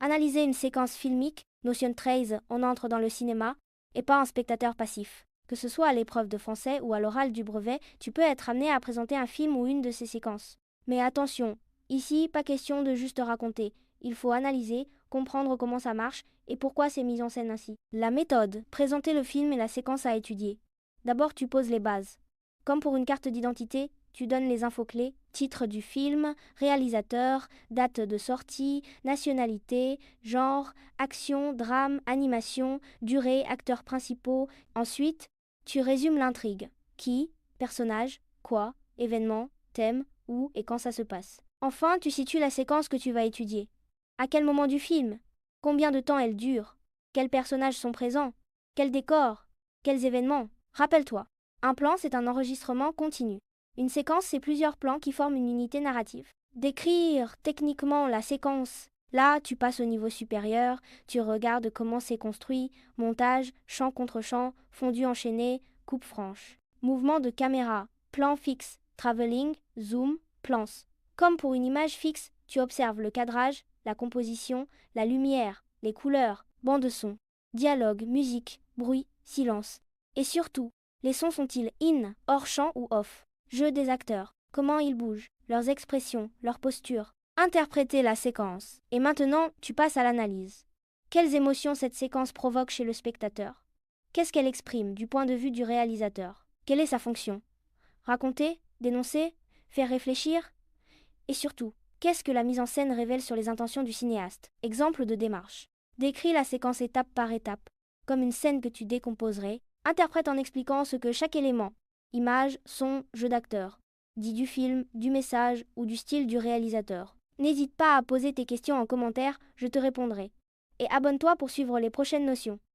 Analyser une séquence filmique, notion 13, on entre dans le cinéma, et pas un spectateur passif. Que ce soit à l'épreuve de français ou à l'oral du brevet, tu peux être amené à présenter un film ou une de ces séquences. Mais attention, ici, pas question de juste raconter. Il faut analyser, comprendre comment ça marche et pourquoi c'est mis en scène ainsi. La méthode, présenter le film et la séquence à étudier. D'abord, tu poses les bases. Comme pour une carte d'identité, tu donnes les infos clés, titre du film, réalisateur, date de sortie, nationalité, genre, action, drame, animation, durée, acteurs principaux. Ensuite, tu résumes l'intrigue. Qui, personnage, quoi, événement, thème, où et quand ça se passe. Enfin, tu situes la séquence que tu vas étudier. À quel moment du film? Combien de temps elle dure? Quels personnages sont présents? Quels décors? Quels événements? Rappelle-toi, un plan, c'est un enregistrement continu. Une séquence, c'est plusieurs plans qui forment une unité narrative. Décrire techniquement la séquence. Là, tu passes au niveau supérieur, tu regardes comment c'est construit, montage, champ contre champ, fondu enchaîné, coupe franche. Mouvement de caméra, plan fixe, travelling, zoom, plans. Comme pour une image fixe, tu observes le cadrage, la composition, la lumière, les couleurs, bande son, dialogue, musique, bruit, silence. Et surtout, les sons sont-ils in, hors champ ou off? Jeu des acteurs, comment ils bougent, leurs expressions, leur posture. Interpréter la séquence. Et maintenant, tu passes à l'analyse. Quelles émotions cette séquence provoque chez le spectateur? Qu'est-ce qu'elle exprime du point de vue du réalisateur? Quelle est sa fonction? Raconter? Dénoncer? Faire réfléchir? Et surtout, qu'est-ce que la mise en scène révèle sur les intentions du cinéaste? Exemple de démarche. Décris la séquence étape par étape, comme une scène que tu décomposerais. Interprète en expliquant ce que chaque élément, image, son, jeu d'acteur, dit du film, du message ou du style du réalisateur. N'hésite pas à poser tes questions en commentaire, je te répondrai. Et abonne-toi pour suivre les prochaines notions.